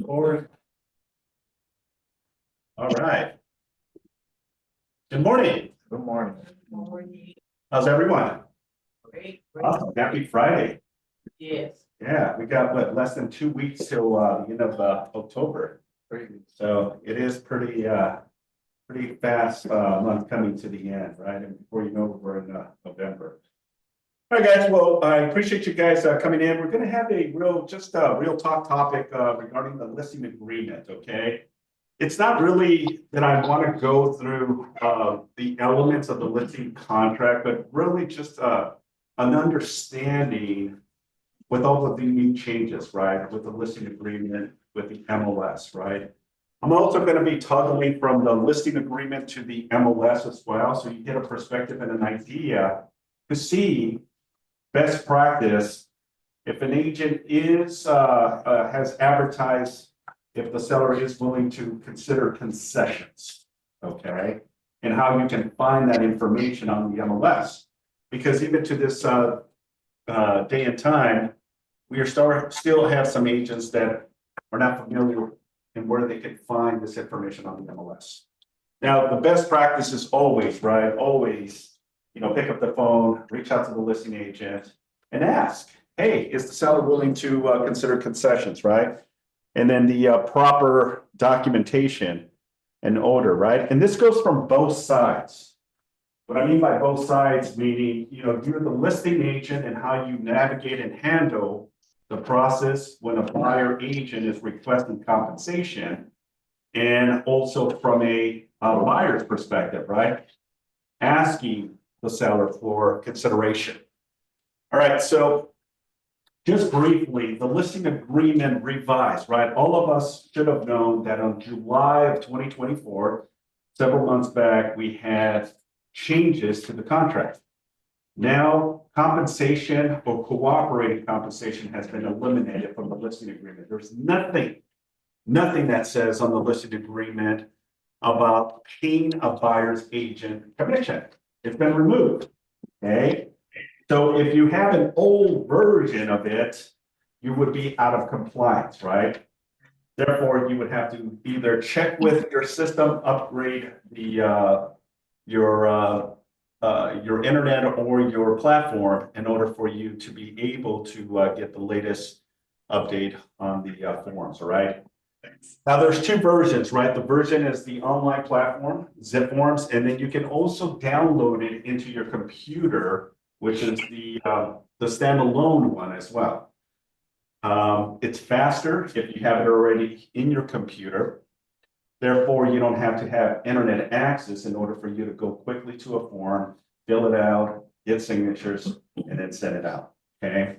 Or, all right. Good morning. Good morning. How's everyone? Great. Awesome. Happy Friday. Yes. Yeah, we got what, less than 2 weeks till the end of October. So it is pretty fast month coming to the end, right? And before you know it, we're in November. All right, guys. Well, I appreciate you guys coming in. We're going to have a real talk topic regarding the listing agreement. Okay. It's not really that I want to go through the elements of the listing contract, but really just an understanding with all of the new changes, right? With the listing agreement, with the MLS, right? I'm also going to be toggling from the listing agreement to the MLS as well, so you get a perspective and an idea to see best practice. If an agent has advertised, if the seller is willing to consider concessions, okay, and how you can find that information on the MLS, because even to this day and time, we are still have some agents that are not familiar in where they can find this information on the MLS. Now, the best practice is always, right? Always, pick up the phone, reach out to the listing agent and ask, hey, is the seller willing to consider concessions, right? And then the proper documentation and order, right? And this goes from both sides. What I mean by both sides, meaning, you're the listing agent and how you navigate and handle the process when a buyer agent is requesting compensation, and also from a buyer's perspective, right? Asking the seller for consideration. All right, so just briefly, the listing agreement revised, right? All of us should have known that on July of 2024, several months back, we had changes to the contract. Now, compensation or cooperating compensation has been eliminated from the listing agreement. There's nothing that says on the listing agreement about paying a buyer's agent commission. It's been removed, okay? So if you have an old version of it, you would be out of compliance, right? Therefore, you would have to either check with your system, upgrade your internet or your platform in order for you to be able to get the latest update on the forms, all right? Now there's two versions, right? The version is the online platform, zip forms, and then you can also download it into your computer, which is the standalone one as well. It's faster if you have it already in your computer. Therefore, you don't have to have internet access in order for you to go quickly to a form, fill it out, get signatures, and then send it out, okay?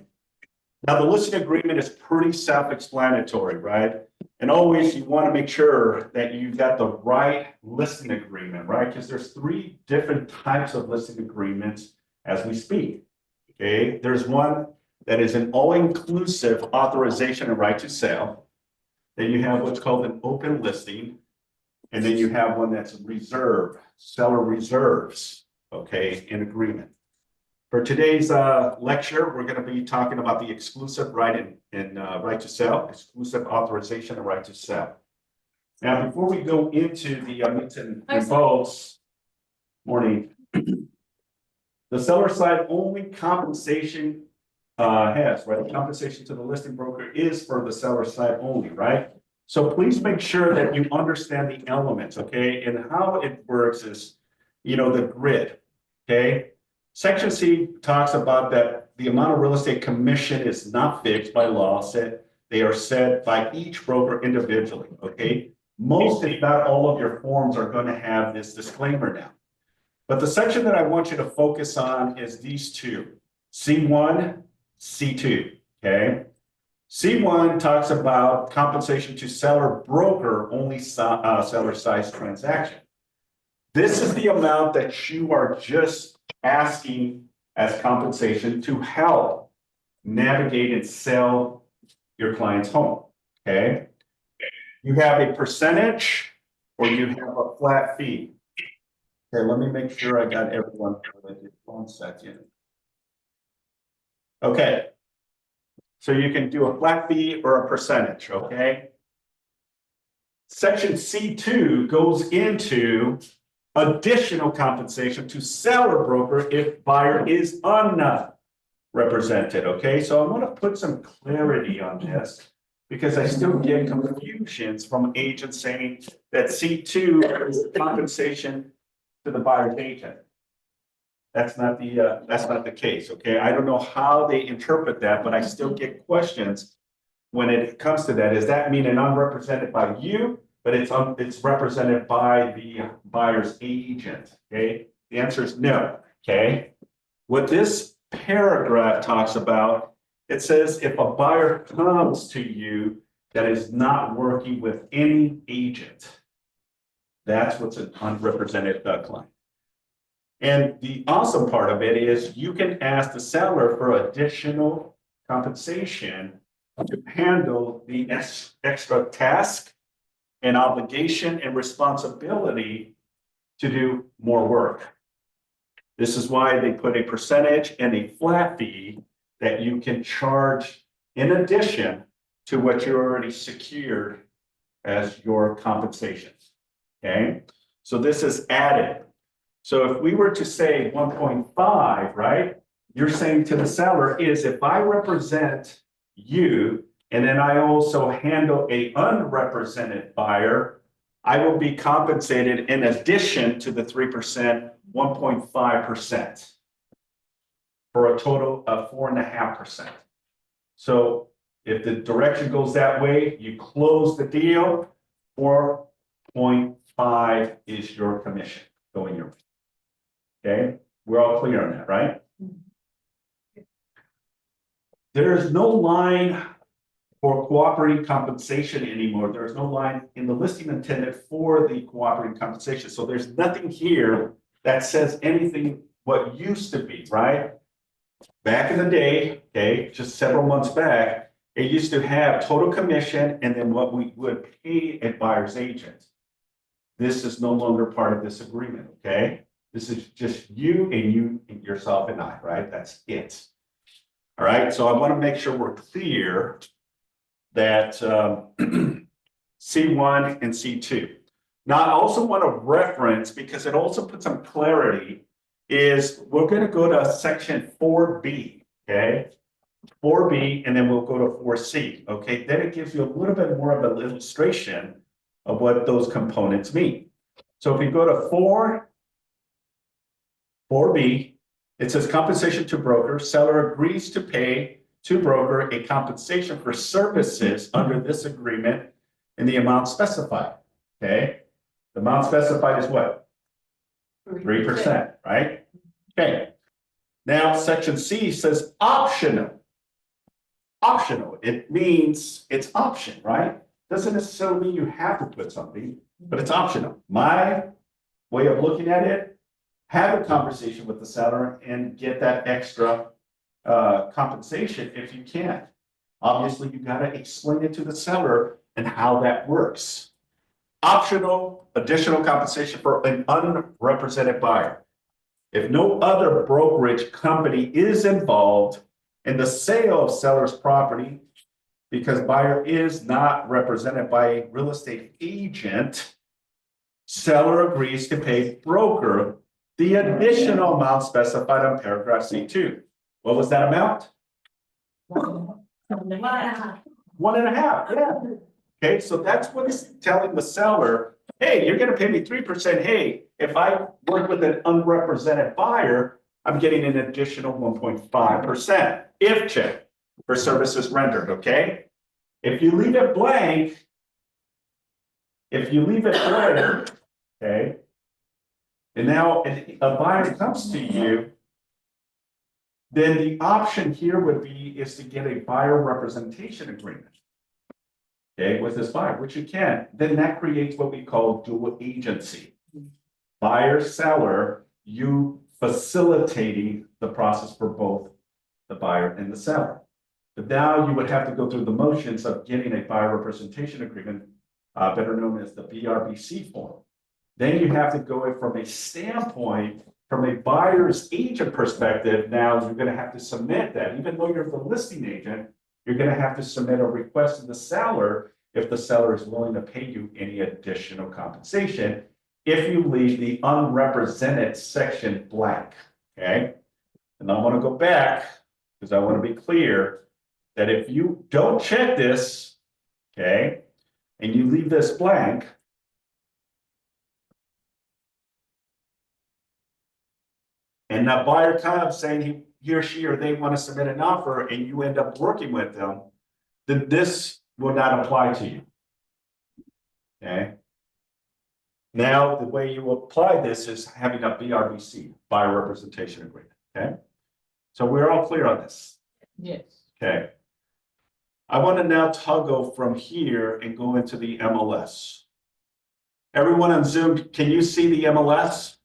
Now, the listing agreement is pretty self-explanatory, right? And always you want to make sure that you've got the right listing agreement, right? Because there's 3 different types of listing agreements as we speak, okay? There's one that is an all-inclusive authorization and right to sell. Then you have what's called an open listing. And then you have one that's reserved, seller reserves, okay, in agreement. For today's lecture, we're going to be talking about the exclusive right and right to sell, exclusive authorization and right to sell. Now, before we go into the nuts and bolts, morning, the seller side only compensation has, right? Compensation to the listing broker is for the seller side only, right? So please make sure that you understand the elements, okay? And how it works is, the grid, okay? Section C talks about that the amount of real estate commission is not fixed by law, they are set by each broker individually, okay? Most, if not all of your forms are going to have this disclaimer now. But the section that I want you to focus on is these two, C1, C2, okay? C1 talks about compensation to seller broker only seller size transaction. This is the amount that you are just asking as compensation to help navigate and sell your client's home, okay? You have a percentage or you have a flat fee. Okay, let me make sure I got everyone. 1 second. Okay. So you can do a flat fee or a percentage, okay? Section C2 goes into additional compensation to seller broker if buyer is unrepresented, okay? So I want to put some clarity on this because I still get confusions from agents saying that C2 is compensation to the buyer's agent. That's not the case, okay? I don't know how they interpret that, but I still get questions when it comes to that. Does that mean an unrepresented by you, but it's represented by the buyer's agent, okay? The answer is no, okay? What this paragraph talks about, it says if a buyer comes to you that is not working with any agent, that's what's an unrepresented client. And the awesome part of it is you can ask the seller for additional compensation to handle the extra task and obligation and responsibility to do more work. This is why they put a percentage and a flat fee that you can charge in addition to what you already secured as your compensation. Okay, so this is added. So if we were to say 1.5, right? You're saying to the seller is if I represent you, and then I also handle a unrepresented buyer, I will be compensated in addition to the 3%, 1.5%, for a total of 4.5%. So if the direction goes that way, you close the deal, 4.5 is your commission going your way. Okay, we're all clear on that, right? There is no line for cooperating compensation anymore. There's no line in the listing intended for the cooperating compensation. So there's nothing here that says anything what used to be, right? Back in the day, okay, just several months back, it used to have total commission and then what we would pay a buyer's agent. This is no longer part of this agreement, okay? This is just you and yourself and I, right? That's it. All right, so I want to make sure we're clear that C1 and C2. Now, I also want to reference, because it also puts some clarity, is we're going to go to section 4B, okay? 4B, and then we'll go to 4C, okay? Then it gives you a little bit more of an illustration of what those components mean. So if we go to 4B, it says compensation to broker. Seller agrees to pay to broker a compensation for services under this agreement in the amount specified, okay? The amount specified is what? 3%, right? Okay. Now, section C says optional. Optional, it means it's option, right? Doesn't necessarily mean you have to put something, but it's optional. My way of looking at it, have a conversation with the seller and get that extra compensation if you can. Obviously, you got to explain it to the seller and how that works. Optional additional compensation for an unrepresented buyer. If no other brokerage company is involved in the sale of seller's property because buyer is not represented by a real estate agent, seller agrees to pay broker the additional amount specified on paragraph C2. What was that amount? 1.5, yeah. Okay, so that's what it's telling the seller, hey, you're gonna pay me 3%. Hey, if I work with an unrepresented buyer, I'm getting an additional 1.5% if check for services rendered, okay? If you leave it blank, okay, and now a buyer comes to you, then the option here would be is to get a buyer representation agreement, okay, with this buyer, which you can. Then that creates what we call dual agency. Buyer, seller, you facilitating the process for both the buyer and the seller. But now you would have to go through the motions of getting a buyer representation agreement, better known as the BRBC form. Then you have to go in from a standpoint, from a buyer's agent perspective. Now you're going to have to submit that, even though you're the listing agent, you're gonna have to submit a request to the seller if the seller is willing to pay you any additional compensation if you leave the unrepresented section blank, okay? And I want to go back because I want to be clear that if you don't check this, okay, and you leave this blank, and that buyer comes saying he or she or they want to submit an offer and you end up working with them, then this will not apply to you. Okay. Now, the way you apply this is having a BRBC, buyer representation agreement. Okay. So we're all clear on this. Yes. Okay. I want to now toggle from here and go into the MLS. Everyone on Zoom, can you see the MLS?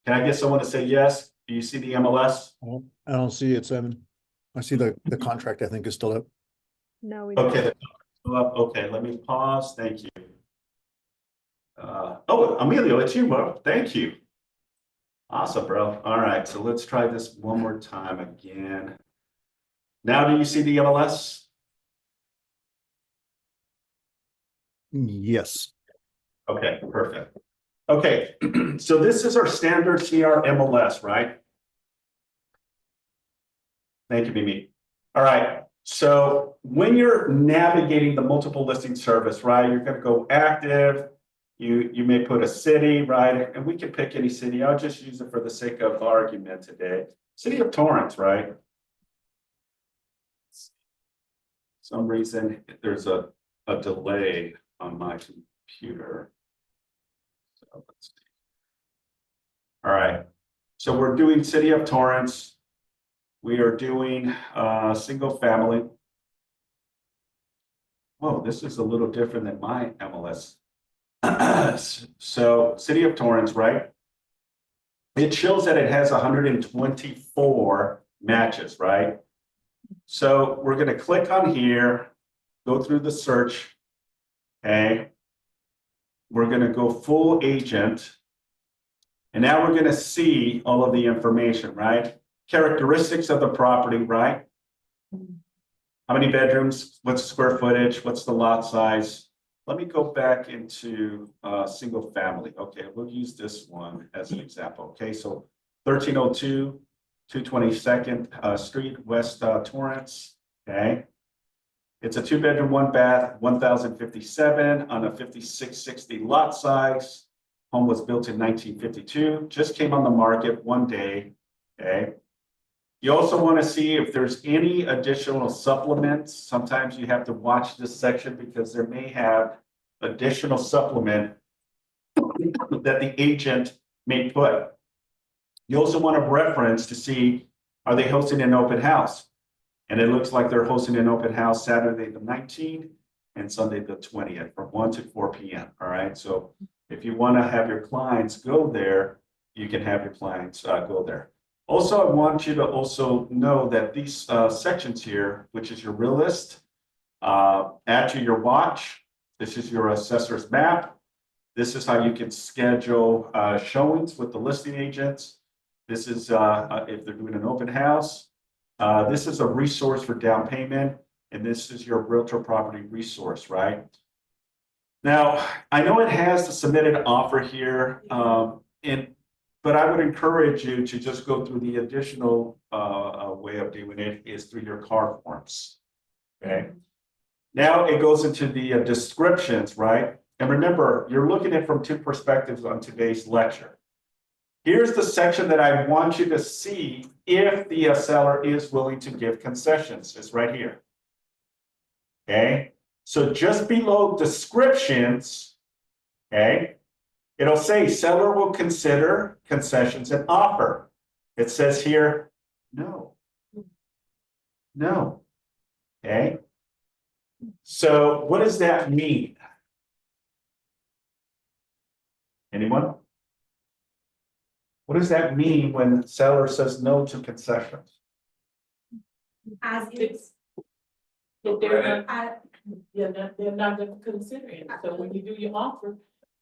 Can I get someone to say yes? Do you see the MLS? I don't see it, Simon. I see the contract, I think, is still up. No, we don't. Okay. Okay, let me pause. Thank you. Oh, Emilio, it's you, bro. Thank you. Awesome, bro. All right, so let's try this one more time again. Now, do you see the MLS? Yes. Okay, perfect. Okay, so this is our standard CR MLS, right? Thank you, Mimi. All right, so when you're navigating the multiple listing service, right, you're going to go active. You may put a city, right? And we can pick any city. I'll just use it for the sake of argument today. City of Torrance, right? Some reason there's a delay on my computer. So let's see. All right, so we're doing City of Torrance. We are doing single family. Whoa, this is a little different than my MLS. So City of Torrance, right? It shows that it has 124 matches, right? So we're going to click on here, go through the search. Okay. We're going to go full agent. And now we're going to see all of the information, right? Characteristics of the property, right? How many bedrooms? What's the square footage? What's the lot size? Let me go back into single family. Okay, we'll use this one as an example. Okay, so 1302, 222nd Street, West Torrance. Okay, it's a 2-bedroom, 1-bath, 1,057 on a 5660 lot size. Home was built in 1952. Just came on the market one day. Okay. You also want to see if there's any additional supplements. Sometimes you have to watch this section because there may have additional supplement that the agent may put. You also want to reference to see, are they hosting an open house? And it looks like they're hosting an open house Saturday the 19th and Sunday the 20th from 1 to 4 p.m. All right. So if you want to have your clients go there, you can have your clients go there. Also, I want you to also know that these sections here, which is your real list, add to your watch. This is your assessor's map. This is how you can schedule showings with the listing agents. This is if they're doing an open house. This is a resource for down payment, and this is your realtor property resource, right? Now, I know it has the submitted offer here, but I would encourage you to just go through the additional way of doing it is through your car forms. Okay. Now it goes into the descriptions, right? And remember, you're looking at it from two perspectives on today's lecture. Here's the section that I want you to see if the seller is willing to give concessions. It's right here. Okay. So just below descriptions, okay, it'll say seller will consider concessions and offer. It says here, no. No. Okay. So what does that mean? Anyone? What does that mean when the seller says no to concessions? As is. If they're not, they're not gonna consider it. So when you do your offer,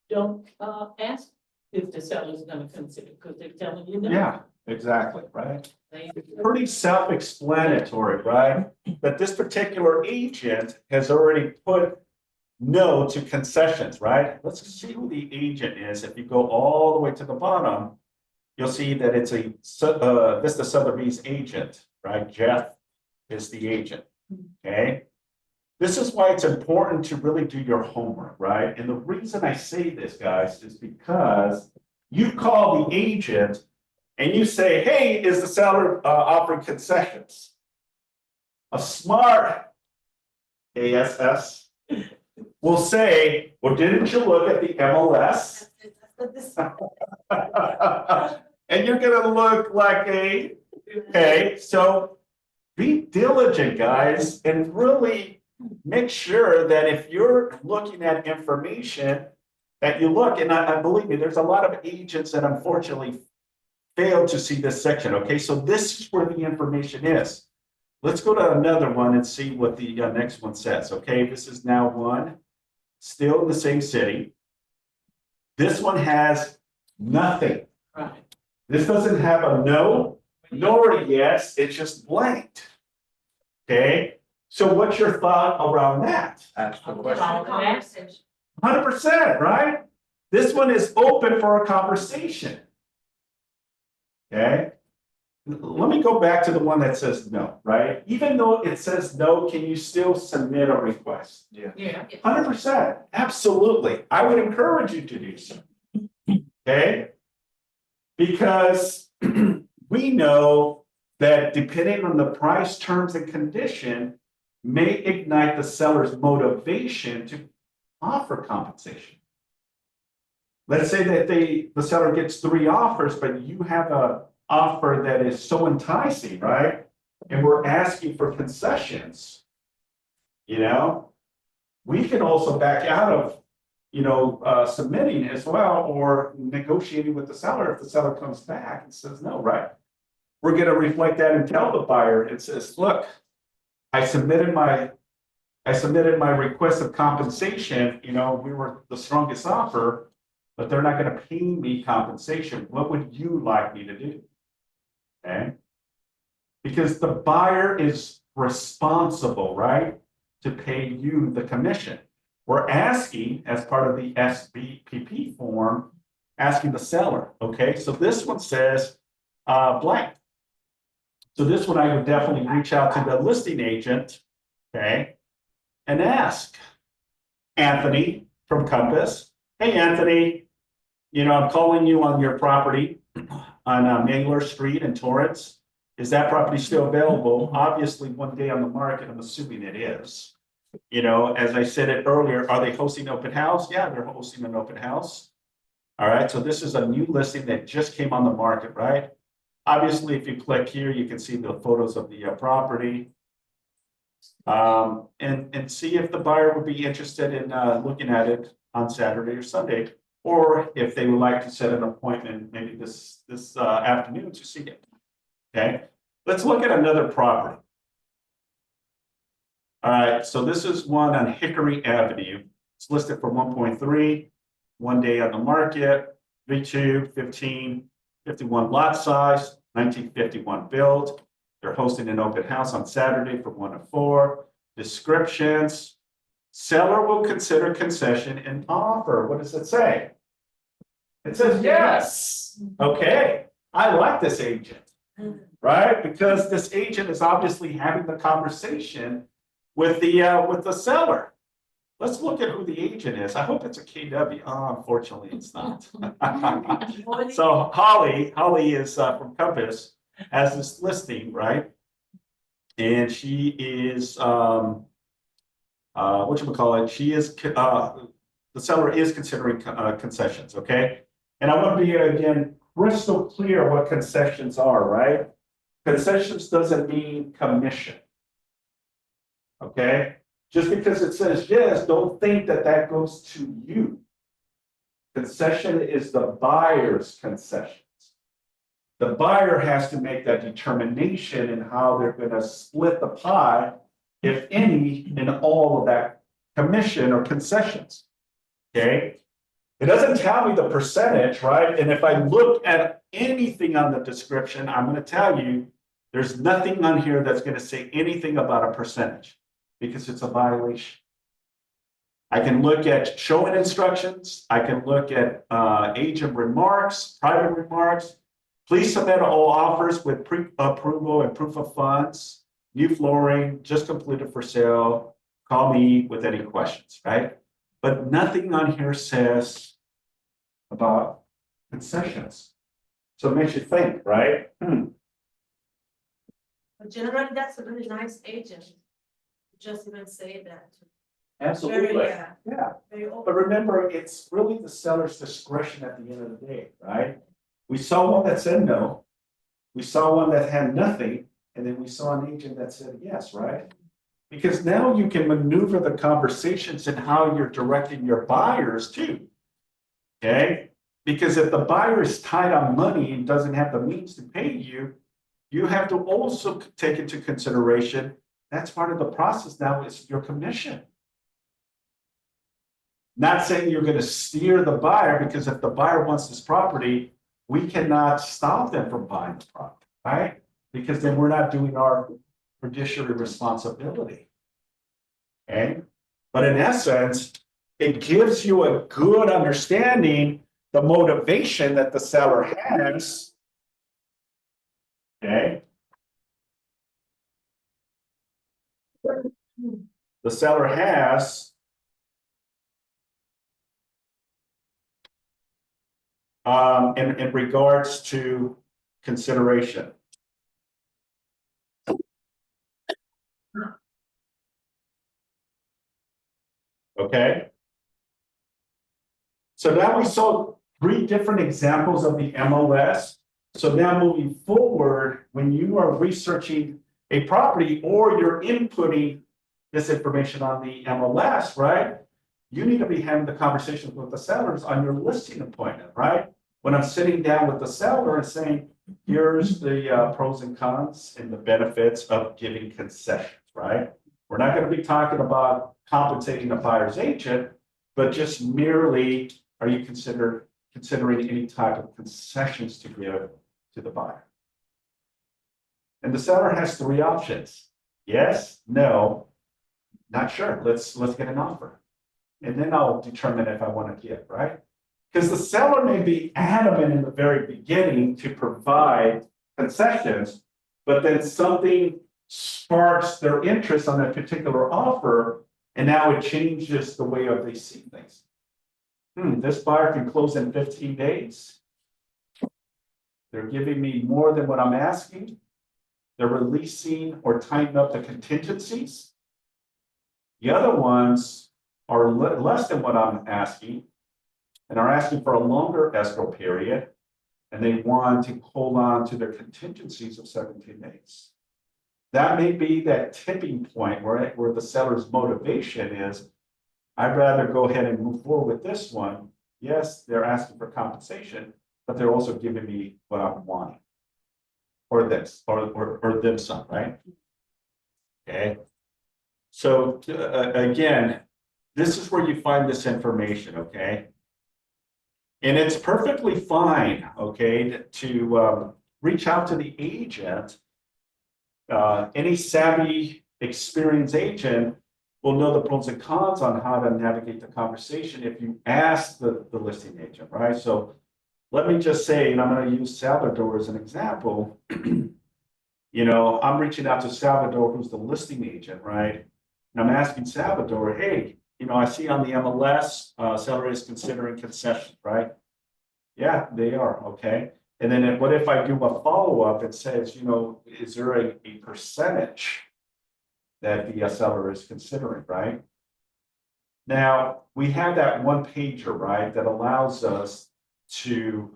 don't ask if the seller's gonna consider, because they're telling you no. Yeah, exactly, right? It's pretty self-explanatory, right? That this particular agent has already put no to concessions, right? Let's see who the agent is. If you go all the way to the bottom, you'll see that it's Vista Sotheby's agent, right? Jeff is the agent, okay? This is why it's important to really do your homework, right? And the reason I say this, guys, is because you call the agent and you say, hey, is the seller offering concessions? A smart ASS will say, well, didn't you look at the MLS? And you're gonna look like okay, so be diligent, guys, and really make sure that if you're looking at information that you look, and I believe me, there's a lot of agents that unfortunately fail to see this section, okay? So this is where the information is. Let's go to another one and see what the next one says, okay? This is now one, still in the same city. This one has nothing. Right. This doesn't have a no, nor a yes, it's just blanked. Okay, so what's your thought around that? Ask the Conversation. 100%, right? This one is open for a conversation. Okay, let me go back to the one that says no, right? Even though it says no, can you still submit a request? Yeah. 100%, absolutely. I would encourage you to do so. Okay, because we know that depending on the price, terms, and condition may ignite the seller's motivation to offer compensation. Let's say that the seller gets 3 offers, but you have an offer that is so enticing, right? And we're asking for concessions, you know, we can also back out of, submitting as well, or negotiating with the seller if the seller comes back and says no, right? We're going to reflect that and tell the buyer, it says, look, I submitted my request of compensation, we were the strongest offer, but they're not going to pay me compensation. What would you like me to do? Okay. Because the buyer is responsible, right, to pay you the commission. We're asking, as part of the SBPP form, asking the seller, okay? So this one says blank. So this one I would definitely reach out to the listing agent, okay, and ask Anthony from Compass, hey, Anthony, I'm calling you on your property on Mangler Street in Torrance. Is that property still available? Obviously, one day on the market, I'm assuming it is. As I said it earlier, are they hosting open house? Yeah, they're hosting an open house. All right, so this is a new listing that just came on the market, right? Obviously, if you click here, you can see the photos of the property. And see if the buyer would be interested in looking at it on Saturday or Sunday, or if they would like to set an appointment maybe this afternoon to see it. Okay, let's look at another property. All right, so this is one on Hickory Avenue. It's listed for 1.3, one day on the market, V2, 1551 lot size, 1951 build. They're hosting an open house on Saturday from 1 to 4. Descriptions. Seller will consider concession and offer. What does it say? It says yes. Okay, I like this agent, right? Because this agent is obviously having the conversation with the seller. Let's look at who the agent is. I hope it's a KW. Oh, unfortunately, it's not. So Holly is from Compass, has this listing, right? And she is whatchamacallit, she is the seller is considering concessions, okay? And I want to be again crystal clear what concessions are, right? Concessions doesn't mean commission. Okay, just because it says yes, don't think that that goes to you. Concession is the buyer's concessions. The buyer has to make that determination in how they're going to split the pie, if any, in all of that commission or concessions. Okay, it doesn't tell me the percentage, right? And if I look at anything on the description, I'm going to tell you There's nothing on here that's gonna say anything about a percentage, because it's a violation. I can look at showing instructions, I can look at agent remarks, private remarks. Please submit all offers with pre-approval and proof of funds, new flooring, just completed for sale. Call me with any questions, right? But nothing on here says about concessions. So it makes you think, right? But generally, that's a really nice agent. Just even say that. Absolutely, Very, yeah. very But open. remember, it's really the seller's discretion at the end of the day, right? We saw one that said no. We saw one that had nothing, and then we saw an agent that said yes, right? Because now you can maneuver the conversations and how you're directing your buyers too. Okay? Because if the buyer is tight on money and doesn't have the means to pay you, you have to also take into consideration, that's part of the process now, is your commission. Not saying you're going to steer the buyer, because if the buyer wants this property, we cannot stop them from buying the property, right? Because then we're not doing our fiduciary responsibility. Okay? But in essence, it gives you a good understanding the motivation that the seller has. Okay? The seller has in regards to consideration. Okay. So now we saw 3 different examples of the MLS. So now moving forward, when you are researching a property or you're inputting this information on the MLS, right? You need to be having the conversations with the sellers on your listing appointment, right? When I'm sitting down with the seller and saying, here's the pros and cons and the benefits of giving concessions, right? We're not going to be talking about compensating the buyer's agent, but just merely, are you considering any type of concessions to give to the buyer? And the seller has 3 options. Yes, no, not sure. Let's get an offer. And then I'll determine if I want to give, right? Because the seller may be adamant in the very beginning to provide concessions, but then something sparks their interest on that particular offer, and now it changes the way they see things. This buyer can close in 15 days. They're giving me more than what I'm asking. They're releasing or tightening up the contingencies. The other ones are less than what I'm asking and are asking for a longer escrow period, and they want to hold on to their contingencies of 17 days. That may be that tipping point where the seller's motivation is, I'd rather go ahead and move forward with this one. Yes, they're asking for compensation, but they're also giving me what I'm wanting. Or this, or them some, right? Okay. So again, this is where you find this information, okay? And it's perfectly fine, okay, to reach out to the agent. Any savvy, experienced agent will know the pros and cons on how to navigate the conversation if you ask the listing agent, right? So let me just say, and I'm going to use Salvador as an example. You know, I'm reaching out to Salvador, who's the listing agent, right? And I'm asking Salvador, hey, you know, I see on the MLS, seller is considering concessions, right? Yeah, they are, okay. And then what if I do a follow-up and says, you know, is there a percentage that the seller is considering, right? Now, we have that one pager, right, that allows us to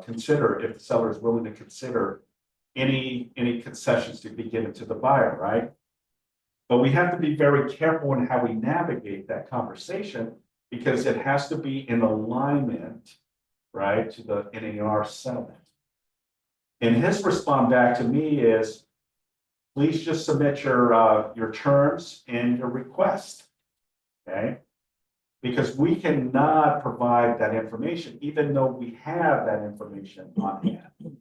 consider if the seller is willing to consider any concessions to be given to the buyer, right? But we have to be very careful in how we navigate that conversation, because it has to be in alignment, right, to the NAR settlement. And his response back to me is, please just submit your terms and your request, okay? Because we cannot provide that information, even though we have that information on hand.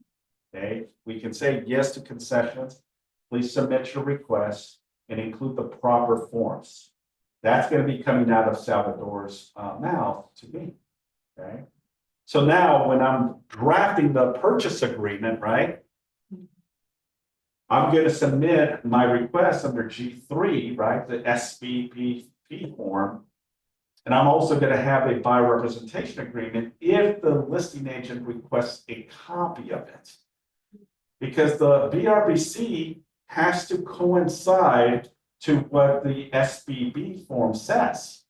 Okay, we can say yes to concessions. Please submit your requests and include the proper forms. That's gonna be coming out of Salvador's mouth to me, okay? So now when I'm drafting the purchase agreement, right? I'm gonna submit my request under G3, right, the SBPP form. And I'm also gonna have a buyer representation agreement if the listing agent requests a copy of it. Because the BRBC has to coincide to what the SBB form says.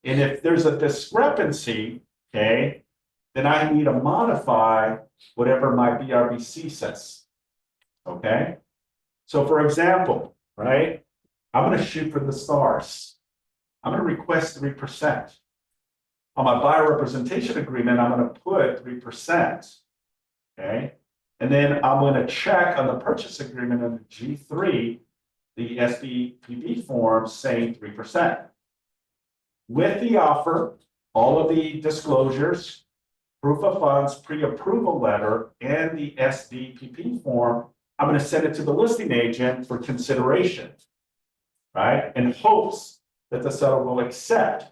And if there's a discrepancy, okay, then I need to modify whatever my BRBC says. Okay? So for example, right, I'm gonna shoot for the stars. I'm gonna request 3%. On my buyer representation agreement, I'm gonna put 3%. Okay? And then I'm gonna check on the purchase agreement under G3, the SBPB form saying 3%. With the offer, all of the disclosures, proof of funds, pre-approval letter, and the SBPP form, I'm gonna send it to the listing agent for consideration, right? In hopes that the seller will accept,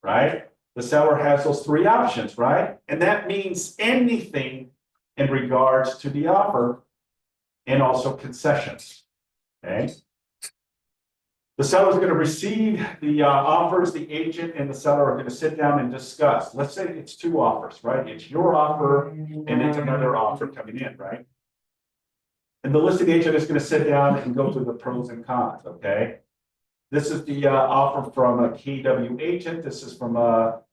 right? The seller has those three options, right? And that means anything in regards to the offer and also concessions, okay? The seller is going to receive the offers, the agent and the seller are going to sit down and discuss. Let's say it's two offers, right? It's your offer and it's another offer coming in, right? And the listing agent is going to sit down and go through the pros and cons, okay? This is the offer from a KW agent. This is from a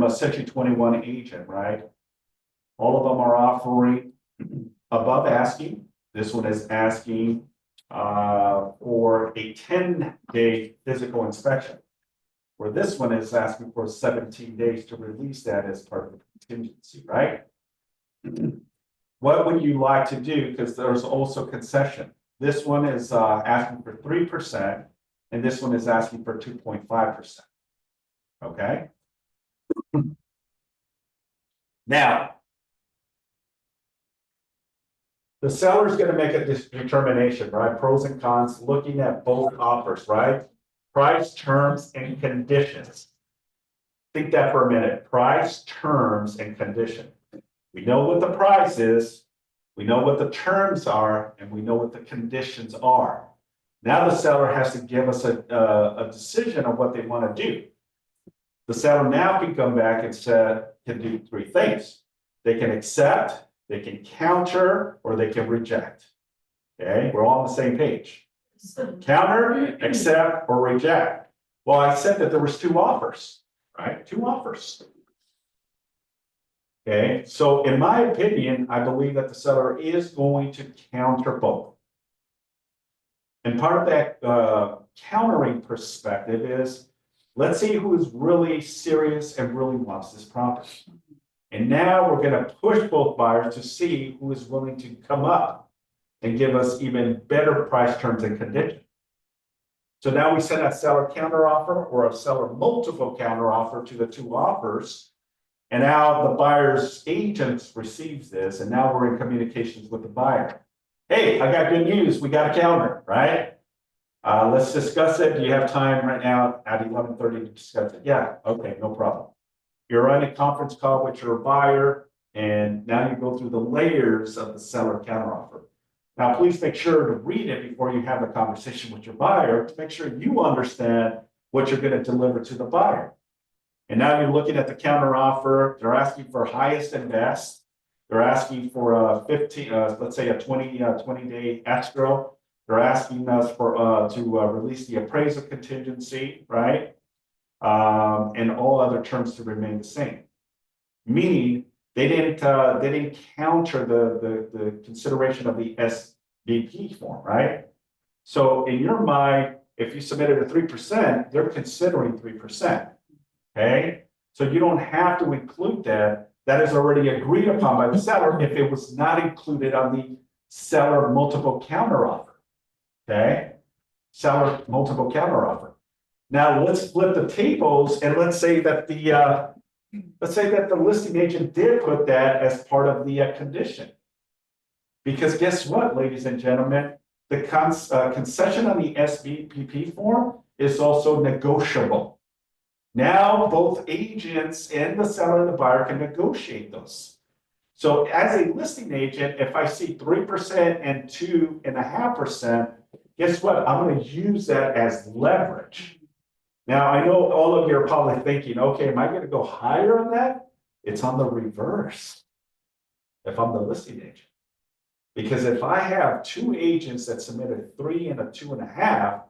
Section 21 agent, right? All of them are offering above asking. This one is asking for a 10-day physical inspection, where this one is asking for 17 days to release that as part of the contingency, right? What would you like to do? Because there's also concession. This one is asking for 3%, and this one is asking for 2.5%. Okay. Now, the seller is going to make a determination, right? Pros and cons, looking at both offers, right? Price, terms, and conditions. Think that for a minute. Price, terms, and condition. We know what the price is, we know what the terms are, and we know what the conditions are. Now the seller has to give us a decision on what they want to do. The seller now can come back and say, can do three things. They can accept, they can counter, or they can reject. Okay, we're all on the same page. Counter, accept, or reject. Well, I said that there was two offers, right? Two offers. Okay, so in my opinion, I believe that the seller is going to counter both. And part of that countering perspective is, let's see who is really serious and really wants this property. And now we're going to push both buyers to see who is willing to come up and give us even better price terms and conditions. So now we send a seller counteroffer or a seller multiple counteroffer to the two offers. And now the buyer's agent receives this, and now we're in communications with the buyer. Hey, I got good news. We got a counter, right? Let's discuss it. Do you have time right now at 11:30 to discuss it? Yeah, okay, no problem. You're on a conference call with your buyer, and now you go through the layers of the seller counteroffer. Now, please make sure to read it before you have a conversation with your buyer to make sure you understand what you're going to deliver to the buyer. And now you're looking at the counteroffer. They're asking for highest and best. They're asking for a 15, let's say a 20-day escrow. They're asking us for to release the appraisal contingency, right? And all other terms to remain the same. Meaning they didn't counter the consideration of the SBP form, right? So in your mind, if you submitted a 3%, they're considering 3%. Okay, so you don't have to include that. That is already agreed upon by the seller if it was not included on the seller multiple counteroffer. Okay, seller multiple counteroffer. Now let's flip the tables and let's say that the listing agent did put that as part of the condition. Because guess what, ladies and gentlemen? The concession on the SBPP form is also negotiable. Now, both agents and the seller and the buyer can negotiate those. So as a listing agent, if I see 3% and 2.5%, guess what? I'm going to use that as leverage. Now, I know all of you are probably thinking, okay, am I going to go higher on that? It's on the reverse if I'm the listing agent. Because if I have two agents that submitted 3 and a 2.5,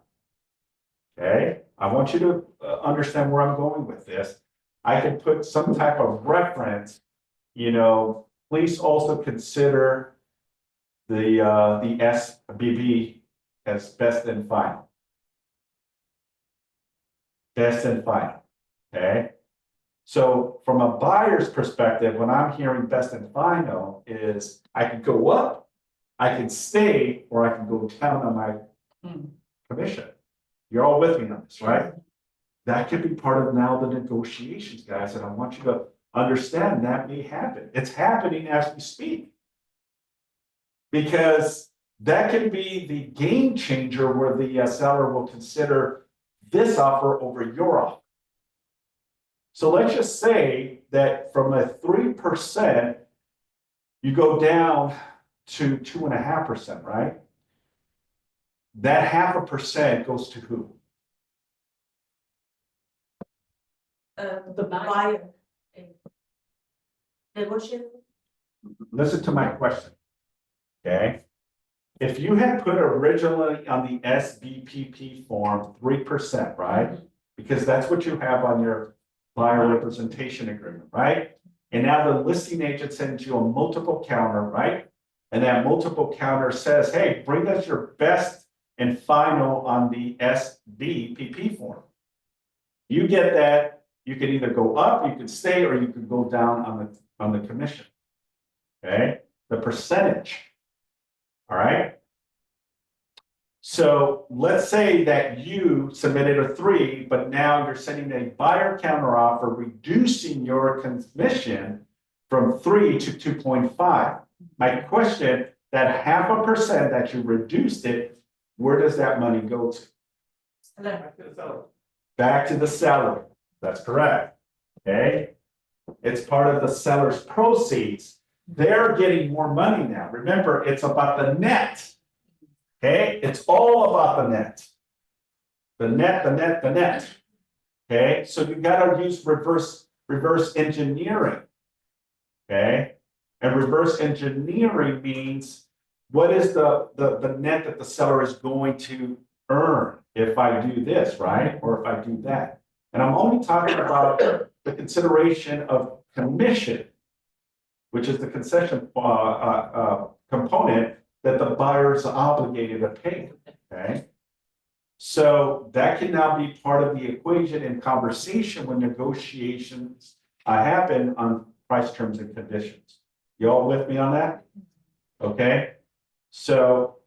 okay, I want you to understand where I'm going with this. I can put some type of reference, please also consider the SBB as best and final. Best and final, okay? So from a buyer's perspective, when I'm hearing best and final is I can go up, I can stay, or I can go down on my commission. You're all with me on this, right? That could be part of now the negotiations, guys, and I want you to understand that may happen. It's happening as we speak. Because that can be the game changer where the seller will consider this offer over your offer. So let's just say that from a 3%, you go down to 2.5%, right? That 0.5% goes to who? The buyer. Negotiate. Listen to my question, okay? If you had put originally on the SBPP form 3%, right? Because that's what you have on your buyer representation agreement, right? And now the listing agent sends you a multiple counter, right? And that multiple counter says, hey, bring us your best and final on the SBPP form. You get that, you can either go up, you can stay, or you can go down on the commission. Okay, the percentage. All right. So let's say that you submitted a 3, but now you're sending a buyer counter offer, reducing your commission from 3 to 2.5. My question, that 0.5% that you reduced it, where does that money go to? Back to the seller. That's correct. Okay. It's part of the seller's proceeds. They're getting more money now. Remember, it's about the net. Okay, it's all about the net. The net, the net, the net. Okay, so you got to use reverse engineering. Okay, and reverse engineering means what is the net that the seller is going to earn if I do this, right? Or if I do that. And I'm only talking about the consideration of commission, which is the concession component that the buyer is obligated to pay, okay? So that can now be part of the equation in conversation when negotiations happen on price terms and conditions. You all with me on that? Okay, so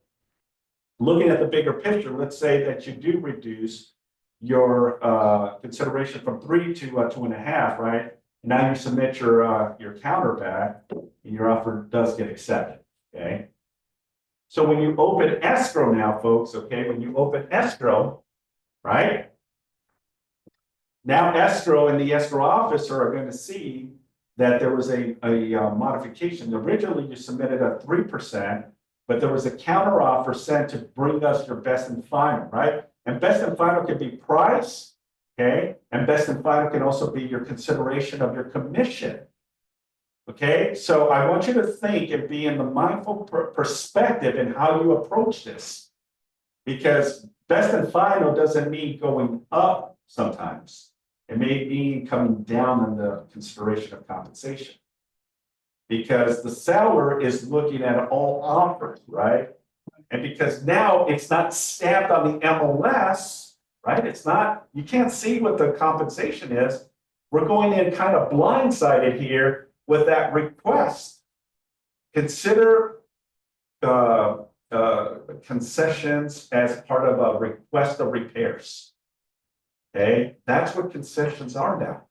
looking at the bigger picture, let's say that you do reduce your consideration from 3 to 2.5, right? Now you submit your counter back and your offer does get accepted, okay? So when you open escrow now, folks, okay, when you open escrow, right? Now escrow and the escrow officer are going to see that there was a modification. Originally you submitted a 3%, but there was a counter offer sent to bring us your best and final, right? And best and final can be price, okay? And best and final can also be your consideration of your commission. Okay, so I want you to think and be in the mindful perspective in how you approach this. Because best and final doesn't mean going up sometimes. It may mean coming down in the consideration of compensation. Because the seller is looking at all offers, right? And because now it's not stamped on the MLS, right? It's not, you can't see what the compensation is. We're going in kind of blindsided here with that request. Consider concessions as part of a request of repairs. Okay, that's what concessions are now.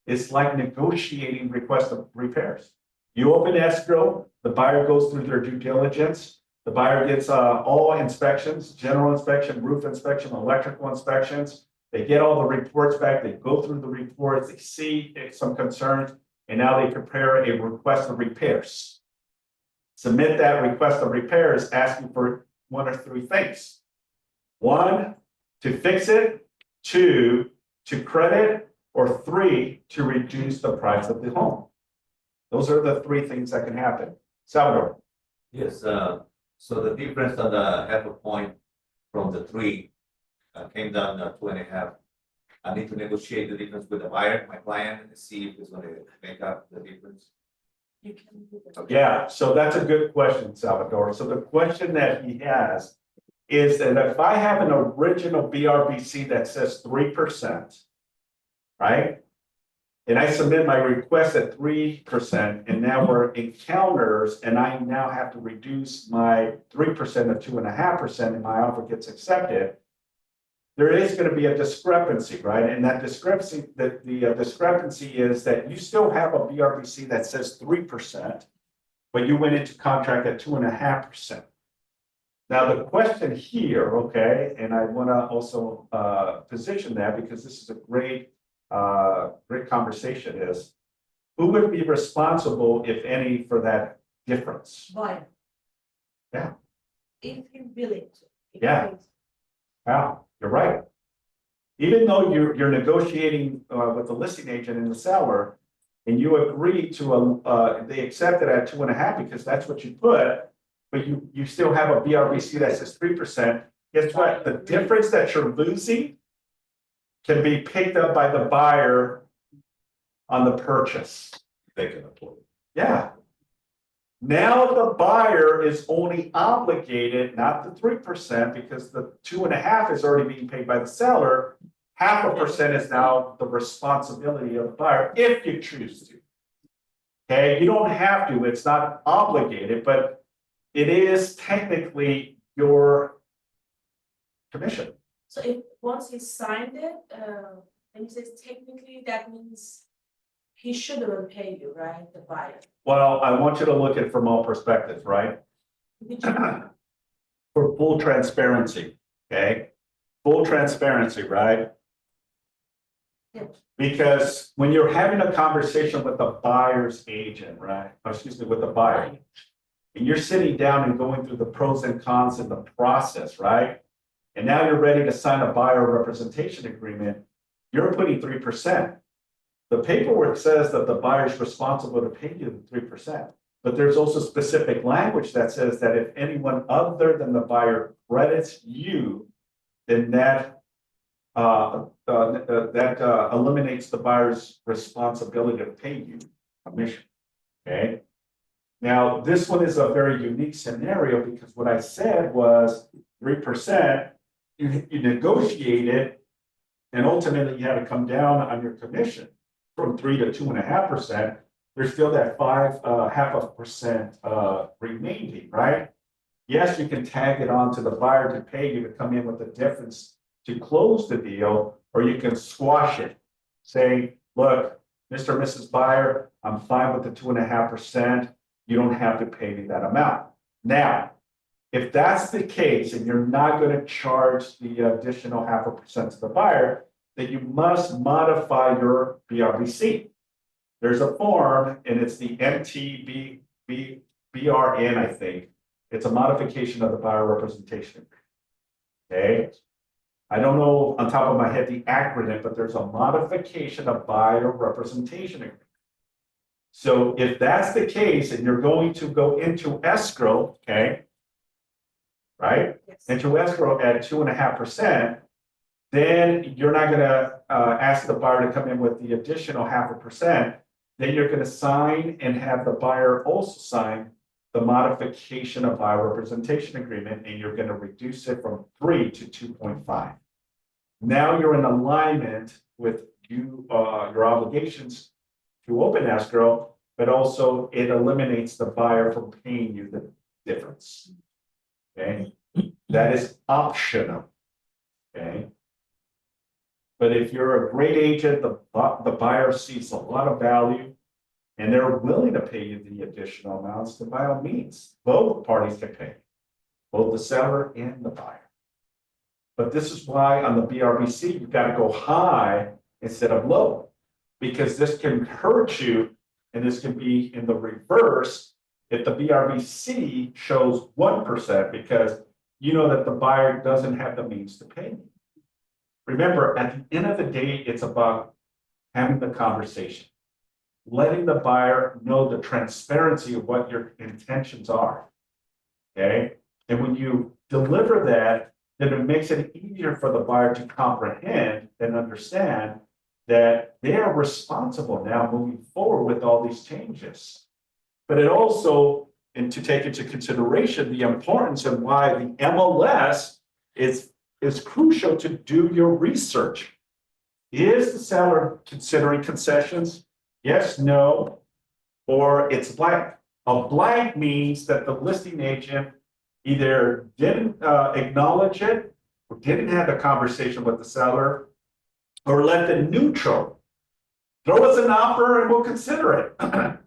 It's like negotiating request of repairs. You open escrow, the buyer goes through their due diligence. The buyer gets all inspections, general inspection, roof inspection, electrical inspections. They get all the reports back, they go through the reports, they see some concerns, and now they prepare a request of repairs. Submit that request of repairs asking for one or three things. One, to fix it. Two, to credit. Or three, to reduce the price of the home. Those are the three things that can happen. Salvador. Yes, so the difference on the half a point from the three came down to 2.5. I need to negotiate the difference with the buyer, my client, and see if it's gonna make up the difference. You can do that. Yeah, so that's a good question, Salvador. So the question that he has is that if I have an original BRBC that says 3%, right? And I submit my request at 3%, and now we're encounters, and I now have to reduce my 3% of 2.5%, and my offer gets accepted. There is going to be a discrepancy, right? And that discrepancy, the discrepancy is that you still have a BRBC that says 3%, but you went into contract at 2.5%. Now, the question here, okay, and I want to also position that because this is a great conversation is, who would be responsible, if any, for that difference? Buyer. Yeah. If you bill it. Yeah. Wow, you're right. Even though you're negotiating with the listing agent and the seller, and you agree to they accept it at 2.5 because that's what you put, but you still have a BRBC that says 3%. Guess what? The difference that you're losing can be picked up by the buyer on the purchase. They can afford it. Yeah. Now the buyer is only obligated, not the 3%, because the 2.5 is already being paid by the seller. 0.5% is now the responsibility of the buyer if you choose to. Okay, you don't have to, it's not obligated, but it is technically your commission. So if once he signed it, and he says technically that means he shouldn't pay you, right, the buyer? Well, I want you to look at it from all perspectives, right? Did you- For full transparency, okay? Full transparency, right? Yeah. Because when you're having a conversation with the buyer's agent, right? Or excuse me, with the buyer, and you're sitting down and going through the pros and cons of the process, right? And now you're ready to sign a buyer representation agreement, you're putting 3%. The paperwork says that the buyer is responsible to pay you the 3%. But there's also specific language that says that if anyone other than the buyer credits you, then that eliminates the buyer's responsibility to pay you commission. Okay. Now, this one is a very unique scenario because what I said was 3%, you negotiated, and ultimately you had to come down on your commission from 3 to 2.5%. There's still that 0.5% remaining, right? Yes, you can tag it on to the buyer to pay you to come in with the difference to close the deal, or you can squash it. Say, look, Mr. and Mrs. Buyer, I'm fine with the 2.5%. You don't have to pay me that amount. Now, if that's the case, and you're not going to charge the additional 0.5% to the buyer, then you must modify your BRBC. There's a form, and it's the MTBRN, I think. It's a modification of the buyer representation. Okay. I don't know on top of my head the acronym, but there's a modification of buyer representation agreement. So if that's the case, and you're going to go into escrow, okay, right? Yes. Into escrow at 2.5%, then you're not going to ask the buyer to come in with the additional 0.5%. Then you're going to sign and have the buyer also sign the modification of buyer representation agreement, and you're going to reduce it from 3 to 2.5. Now you're in alignment with your obligations to open escrow, but also it eliminates the buyer from paying you the difference. Okay, that is optional. Okay. But if you're a great agent, the buyer sees a lot of value and they're willing to pay you the additional amounts, then by all means, both parties can pay. Both the seller and the buyer. But this is why on the BRBC, you gotta go high instead of low. Because this can hurt you, and this can be in the reverse if the BRBC shows 1%, because you know that the buyer doesn't have the means to pay you. Remember, at the end of the day, it's about having the conversation, letting the buyer know the transparency of what your intentions are. Okay, and when you deliver that, then it makes it easier for the buyer to comprehend and understand that they are responsible now moving forward with all these changes. But it also, and to take into consideration the importance and why the MLS is crucial to do your research. Is the seller considering concessions? Yes, no, or it's blank. A blank means that the listing agent either didn't acknowledge it, or didn't have a conversation with the seller, or left it neutral. Throw us an offer and we'll consider it.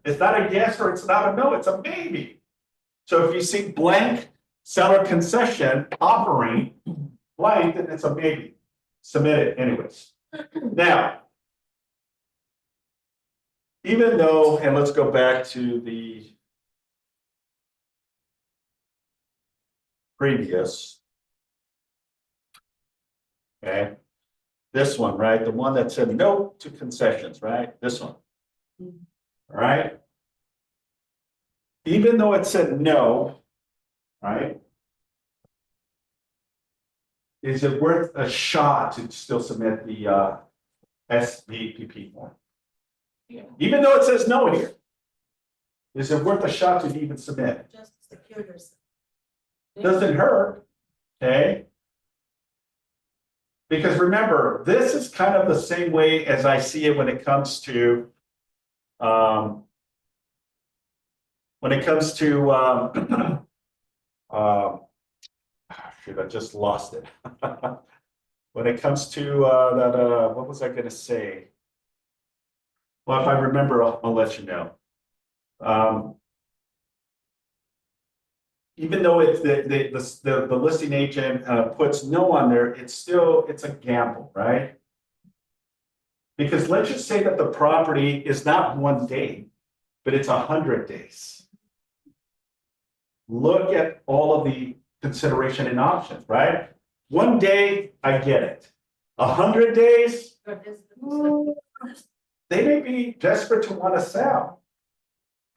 It's not a yes or it's not a no, it's a maybe. So if you see blank seller concession offering blank, then it's a maybe. Submit it anyways. Now, even though, and let's go back to the previous. Okay, this one, right? The one that said no to concessions, right? This one. All right. Even though it said no, right? Is it worth a shot to still submit the SVPP form? Yeah. Even though it says no here, is it worth a shot to even submit? Just to secure yourself. Doesn't hurt, okay? Because remember, this is kind of the same way as I see it when it comes to shoot, I just lost it. When it comes to that, what was I gonna say? Well, if I remember, I'll let you know. Even though it's the listing agent puts no on there, it's a gamble, right? Because let's just say that the property is not 1 day, but it's 100 days. Look at all of the consideration and options, right? 1 day, I get it. 100 days, they may be desperate to want to sell.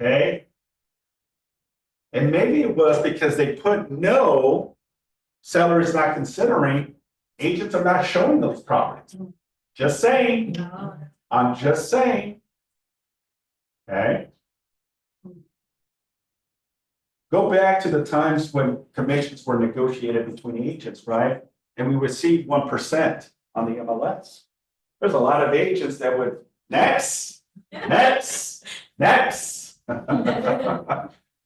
Okay. And maybe it was because they put no, seller is not considering, agents are not showing those properties. Just saying, I'm just saying. Okay. Go back to the times when commissions were negotiated between agents, right? And we received 1% on the MLS. There's a lot of agents that would, next.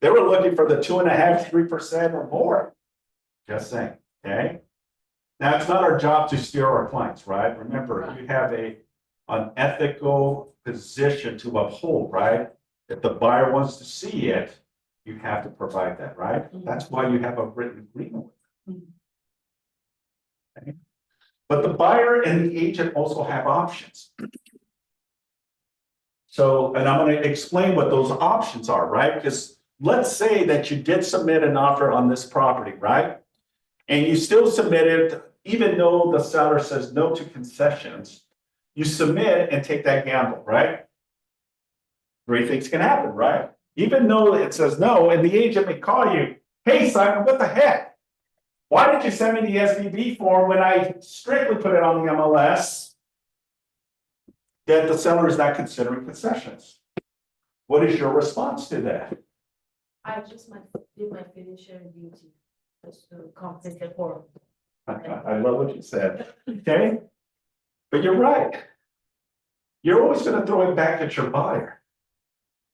They were looking for the 2.5%, 3% or more. Just saying, okay? Now, it's not our job to steer our clients, right? Remember, you have an ethical position to uphold, right? If the buyer wants to see it, you have to provide that, right? That's why you have a written agreement with them. Okay? But the buyer and the agent also have options. So, and I'm going to explain what those options are, right? Because let's say that you did submit an offer on this property, right? And you still submitted, even though the seller says no to concessions, you submit and take that gamble, right? 3 things can happen, right? Even though it says no, and the agent may call you, hey, Simon, what the heck? Why did you send me the SVB form when I strictly put it on the MLS that the seller is not considering concessions? What is your response to that? I just might do my fiduciary duty, just to complete the form. I love what you said, okay? But you're right. You're always going to throw it back at your buyer.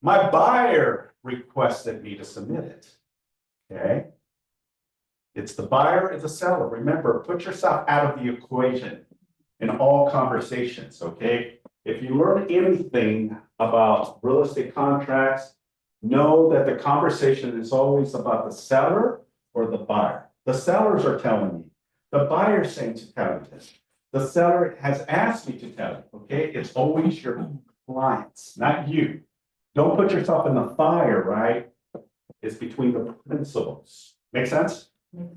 My buyer requested me to submit it, okay? It's the buyer and the seller. Remember, put yourself out of the equation in all conversations, okay? if you learn anything about real estate contracts, know that the conversation is always about the seller or the buyer. The sellers are telling you, the buyer's saying to tell you this. The seller has asked me to tell you, okay? It's always your clients, not you. Don't put yourself in the fire, right? It's between the principals. Make sense?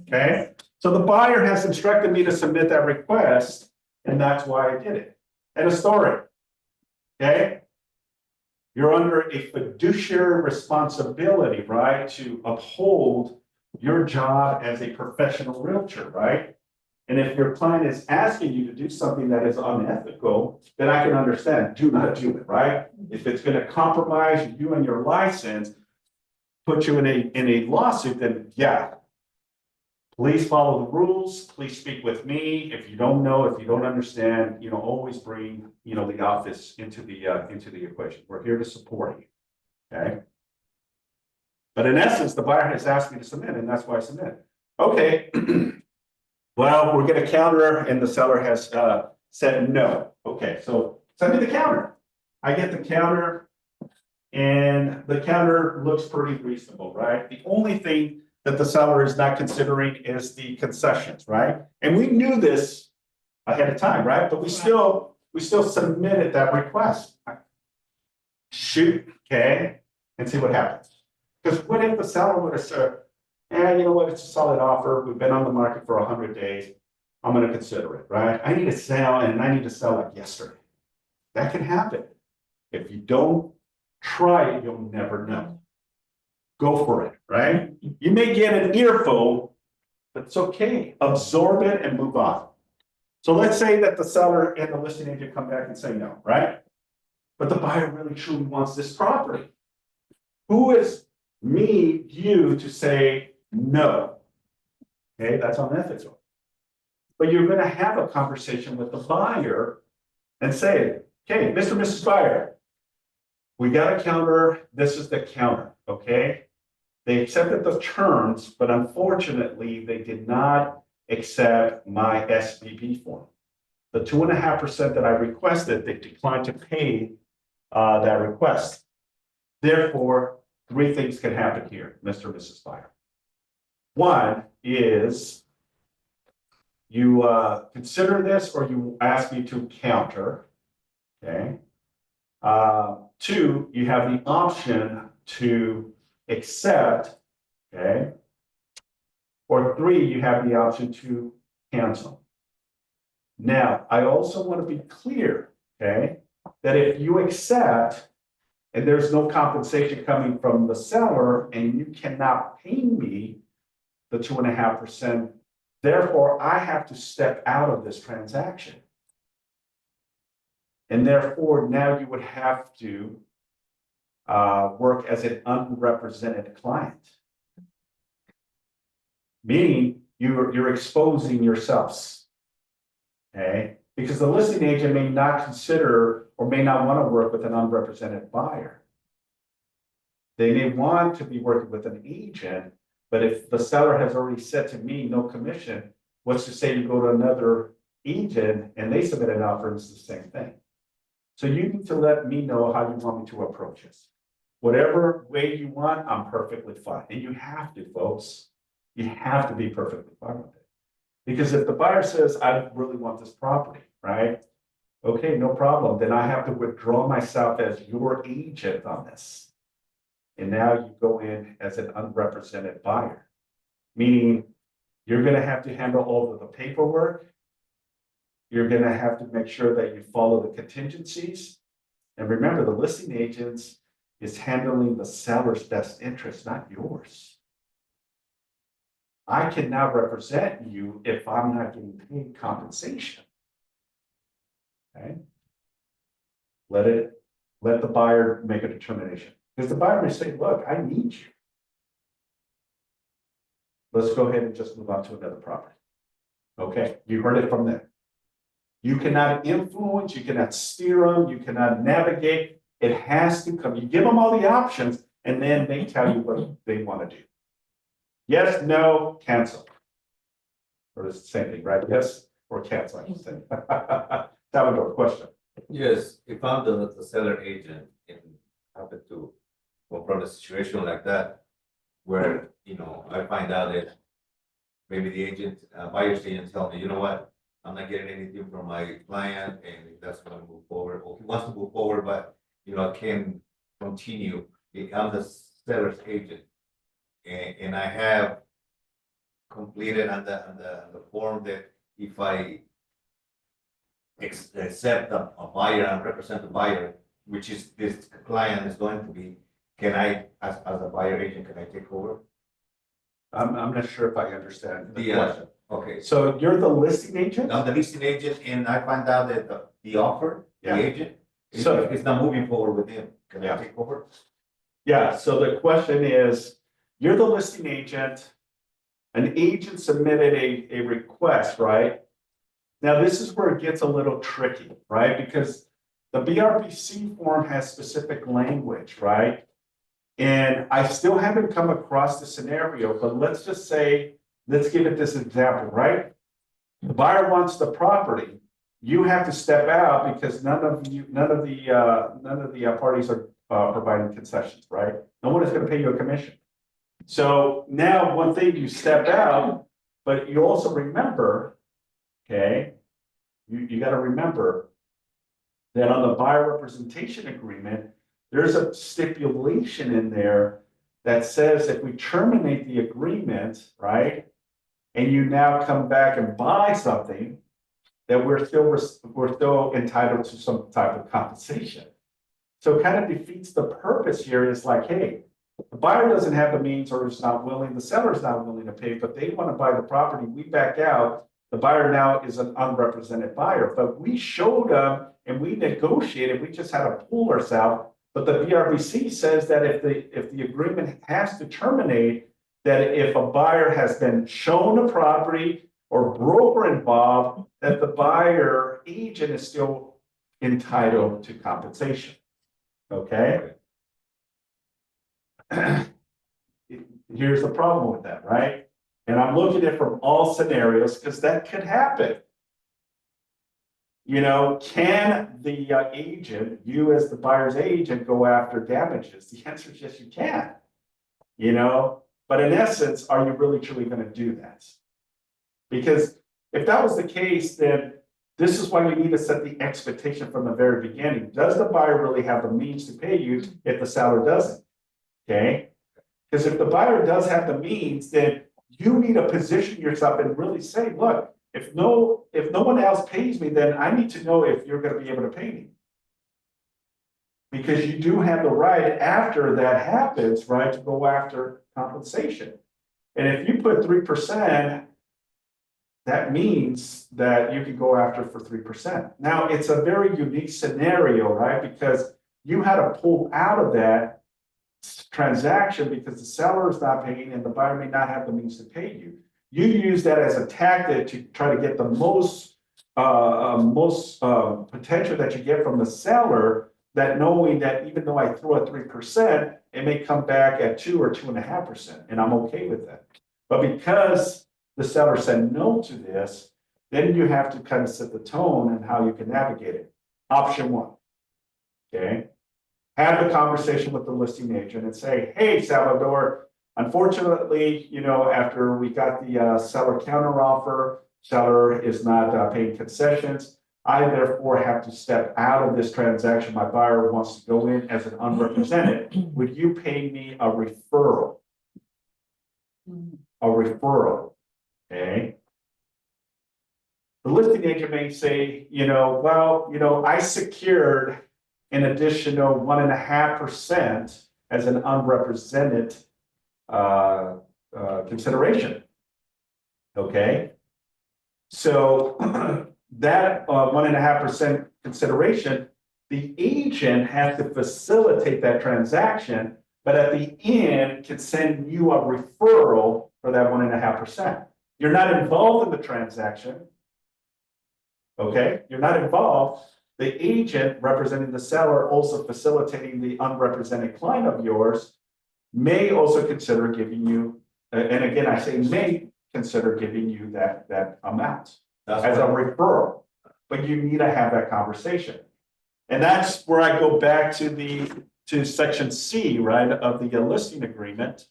Okay? So the buyer has instructed me to submit that request, and that's why I did it. And a story. Okay? You're under a fiduciary responsibility, right? To uphold your job as a professional realtor, right? And if your client is asking you to do something that is unethical, then I can understand, do not do it, right? If it's gonna compromise you and your license, put you in a lawsuit, then yeah. Please follow the rules, please speak with me. If you don't know, if you don't understand, always bring, the office into the equation. We're here to support you, okay? But in essence, the buyer has asked me to submit, and that's why I submit. Okay. Well, we're gonna counter, and the seller has said no. Okay, so send me the counter. I get the counter, and the counter looks pretty reasonable, right? The only thing that the seller is not considering is the concessions, right? And we knew this ahead of time, right? But we still submitted that request. Shoot, okay, and see what happens. Because what if the seller would have said, you know what, it's a solid offer, we've been on the market for 100 days, I'm gonna consider it, right? I need to sell, and I need to sell like yesterday. That can happen. If you don't try it, you'll never know. Go for it, right? You may get an earful, but it's okay. Absorb it and move on. So let's say that the seller and the listing agent come back and say no, right? But the buyer really truly wants this property. Who is me, you, to say no? Okay, that's unethical. But you're gonna have a conversation with the buyer and say, okay, Mr. and Mrs. Buyer, we got a counter, this is the counter, okay? They accepted the terms, but unfortunately, they did not accept my SBB form. The 2.5% that I requested, they declined to pay that request. Therefore, 3 things can happen here, Mr. and Mrs. Buyer. One is you consider this, or you ask me to counter, okay? 2, you have the option to accept, okay? Or 3, you have the option to cancel. Now, I also want to be clear, okay, that if you accept and there's no compensation coming from the seller and you cannot pay me the 2.5%, therefore I have to step out of this transaction. And therefore, now you would have to work as an unrepresented client. Meaning you're exposing yourselves, okay? Because the listing agent may not consider or may not want to work with an unrepresented buyer. They may want to be working with an agent, but if the seller has already said to me, no commission, what's to say you go to another agent and they submit an offer and it's the same thing. So you need to let me know how you want me to approach this. Whatever way you want, I'm perfectly fine. And you have to, folks. You have to be perfectly fine with it. Because if the buyer says, I really want this property, right? Okay, no problem. Then I have to withdraw myself as your agent on this. And now you go in as an unrepresented buyer. Meaning you're going to have to handle all of the paperwork. You're going to have to make sure that you follow the contingencies. And remember, the listing agents is handling the seller's best interest, not yours. I cannot represent you if I'm not getting paid compensation. Okay? Let the buyer make a determination. Because the buyer may say, look, I need you. Let's go ahead and just move on to another property. Okay, you heard it from them. You cannot influence, you cannot steer them, you cannot navigate. It has to come. You give them all the options, and then they tell you what they want to do. Yes, no, cancel. Or it's the same thing, right? Yes or cancel, I should say. Salvador, question. Yes, if I'm the seller agent and happen to confront a situation like that, where, I find out that maybe the agent, buyer's agent tell me, you know what? I'm not getting anything from my client and if that's gonna move forward, or he wants to move forward, but, I can't continue. I'm the seller's agent. And I have completed on the form that if I accept a buyer and represent the buyer, which is this client is going to be, can I, as a buyer agent, can I take over? I'm not sure if I understand the The, question. Okay, so So you're the listing agent? I'm the listing agent and I find out that the offer, the Yeah. agent, So- is not moving forward with him. Can I Yeah. take over? Yeah, so the question is, you're the listing agent. An agent submitted a request, right? Now, this is where it gets a little tricky, right? Because the BRBC form has specific language, right? And I still haven't come across the scenario, but let's just say, let's give it this example, right? The buyer wants the property. You have to step out because none of the parties are providing concessions, right? No one is gonna pay you a commission. So now, one thing, you step out, but you also remember, okay? You gotta remember that on the buyer representation agreement, there's a stipulation in there that says if we terminate the agreement, right? And you now come back and buy something, that we're still entitled to some type of compensation. So it kind of defeats the purpose here, is like, hey, the buyer doesn't have the means or is not willing, the seller's not willing to pay, but they want to buy the property, we back out. The buyer now is an unrepresented buyer, but we showed them and we negotiated, we just had to pull ourselves. But the BRBC says that if the agreement has to terminate, that if a buyer has been shown a property or broker involved, that the buyer agent is still entitled to compensation. Okay? Here's the problem with that, right? And I'm looking at it from all scenarios because that could happen. Can the agent, you as the buyer's agent, go after damages? The answer is yes, you can. But in essence, are you really truly going to do that? Because if that was the case, then this is why you need to set the expectation from the very beginning. Does the buyer really have the means to pay you if the seller doesn't? Okay? Because if the buyer does have the means, then you need to position yourself and really say, look, if no one else pays me, then I need to know if you're going to be able to pay me. Because you do have the right after that happens, right, to go after compensation. And if you put 3%, that means that you can go after for 3%. Now, it's a very unique scenario, right? Because you had to pull out of that transaction because the seller is not paying and the buyer may not have the means to pay you. You use that as a tactic to try to get the most potential that you get from the seller, that knowing that even though I throw a 3%, it may come back at 2 or 2.5%, and I'm okay with that. But because the seller said no to this, then you have to kind of set the tone and how you can navigate it. Option one, okay? Have the conversation with the listing agent and say, hey, Salvador, unfortunately, after we got the seller counteroffer, seller is not paying concessions. I therefore have to step out of this transaction. My buyer wants to go in as an unrepresented. Would you pay me a referral? A referral, okay? The listing agent may say, I secured an additional 1.5% as an unrepresented consideration. Okay, so that 1.5% consideration, the agent has to facilitate that transaction, but at the end can send you a referral for that 1.5%. You're not involved in the transaction. Okay, you're not involved. The agent representing the seller, also facilitating the unrepresented client of yours, may also consider giving you, and again, I say may consider giving you that amount as a referral. But you need to have that conversation. And that's where I go back to section C, right, of the listing agreement.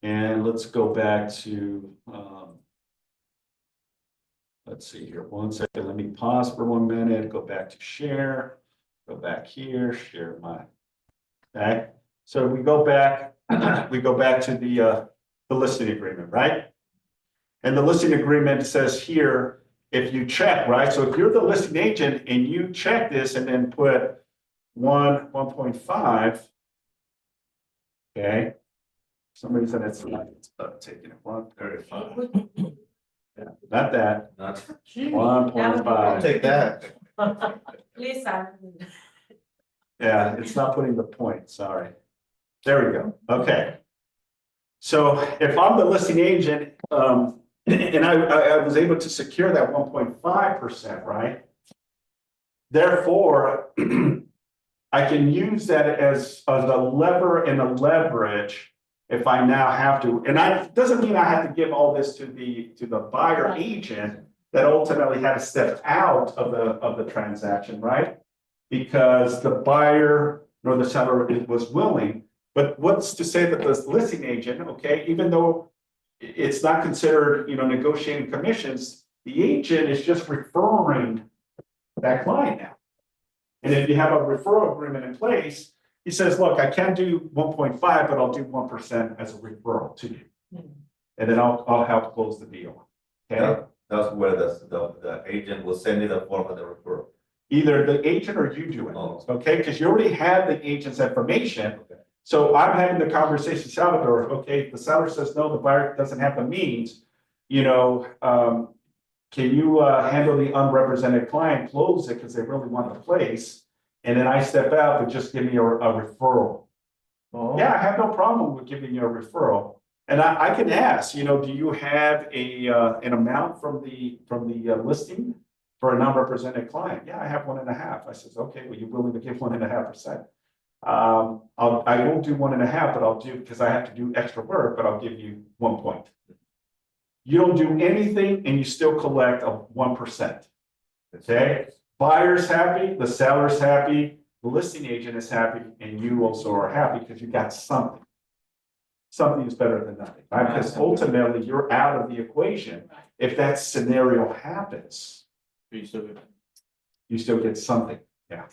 And let's go back to, let's see here, 1 second, let me pause for 1 minute, go back to share, go back here, share my, okay? So we go back, to the listing agreement, right? And the listing agreement says here, if you check, right? So if you're the listing agent and you check this and then put 1.5, okay? Somebody said it's taking it 135. Yeah, not that, Not, 1.5. I'll take that. Please, Simon. Yeah, it's not putting the point, sorry. There we go, okay. So if I'm the listing agent, and I was able to secure that 1.5%, right? Therefore, I can use that as a lever and a leverage if I now have to, and doesn't mean I have to give all this to the buyer agent that ultimately had to step out of the transaction, right? Because the buyer nor the seller was willing, but what's to say that the listing agent, okay, even though it's not considered, negotiating commissions, the agent is just referring that client now. And if you have a referral agreement in place, he says, look, I can't do 1.5, but I'll do 1% as a referral to you. And then I'll help close the deal. Okay, That's where the agent will send you the form of the referral. either the agent or you do it, Oh. okay, because you already have the agent's information. Okay. So I'm having the conversation, Salvador, okay, the seller says, no, the buyer doesn't have the means, can you handle the unrepresented client, close it because they really want the place? And then I step out, but just give me a referral. Oh. Yeah, I have no problem with giving you a referral. And I can ask, do you have an amount from the listing for a non-represented client? Yeah, I have 1.5. I says, okay, well, you're willing to give 1.5%. I won't do 1.5, but I'll do, because I have to do extra work, but I'll give you 1 point. You don't do anything and you still collect a 1%. Okay, buyer's happy, the seller's happy, the listing agent is happy, and you also are happy because you got something. Something is better than nothing, right? Because ultimately you're out of the equation. If that scenario happens, you still get something. Yeah.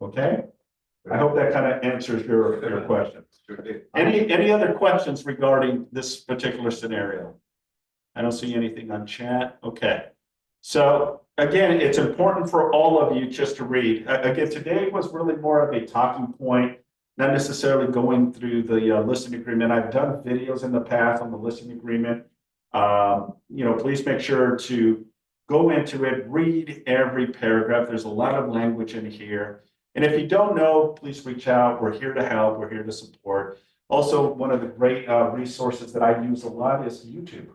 Okay. I hope that kind of answers your question. Sure did. Any other questions regarding this particular scenario? I don't see anything on chat. Okay. So again, it's important for all of you just to read. Again, today was really more of a talking point, not necessarily going through the listing agreement. I've done videos in the past on the listing agreement. Please make sure to go into it, read every paragraph. There's a lot of language in here. And if you don't know, please reach out. We're here to help. We're here to support. Also, one of the great resources that I use a lot is YouTube.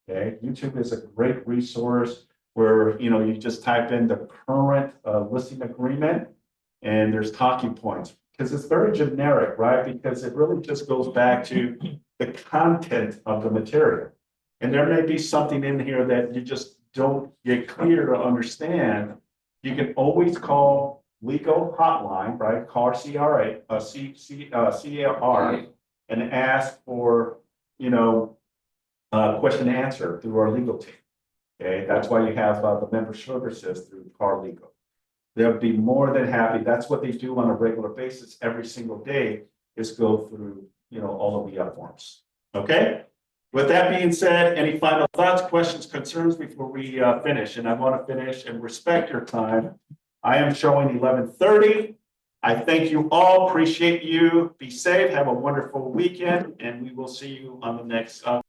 Okay, YouTube is a great resource where you just type in the current listing agreement and there's talking points because it's very generic, right? Because it really just goes back to the content of the material. And there may be something in here that you just don't get clear to understand. You can always call legal hotline, right? Call CRA, CAR, and ask for, question and answer through our legal team. Okay, that's why you have the member services through CAR Legal. They'll be more than happy. That's what they do on a regular basis every single day is go through, all of the forms. Okay. With that being said, any final thoughts, questions, concerns before we finish? And I want to finish and respect your time. I am showing 11:30. I thank you all. Appreciate you. Be safe. Have a wonderful weekend, and we will see you on the next.